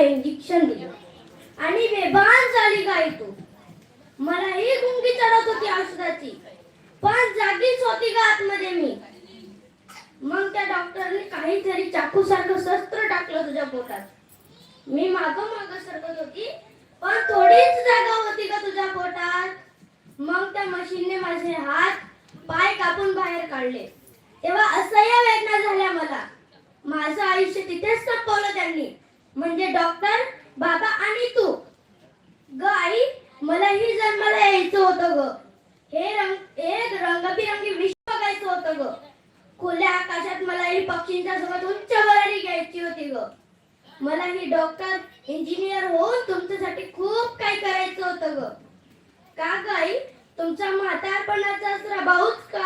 Injection दिलं आणि बेभान झाली गाय तू. मला ही गुंगी चढत होती औषधाची, पण जागीच होती का आतमध्ये मी. मग त्या डॉक्टरने काहीतरी चाकू सारखं शस्त्र टाकलं तुझ्या पोटात. मी मागं मागं सरकत होती, पण थोडीच जागा होती का तुझ्या पोटात. मग त्या मशीनने माझे हात पाय कापून बाहेर काढले. तेव्हा असह्य वेदना झाल्या मला. माझं आयुष्य तिथेच संपवलं त्यांनी. म्हणजे डॉक्टर, बाबा आणि तू. ग आई, मलाही जन्माला यायचं होतं ग. एक रंगबिरंगी विश्व बघायचं होतं ग. खुल्या आकाशात मलाही पक्षींच्या सोबत उंच भरारी घ्यायची होती ग. मलाही डॉक्टर, इंजिनियर होऊन तुमच्यासाठी खूप काही करायचं होतं ग. का ग आई, तुमचा म्हातारपणाचा आसरा भाऊच का.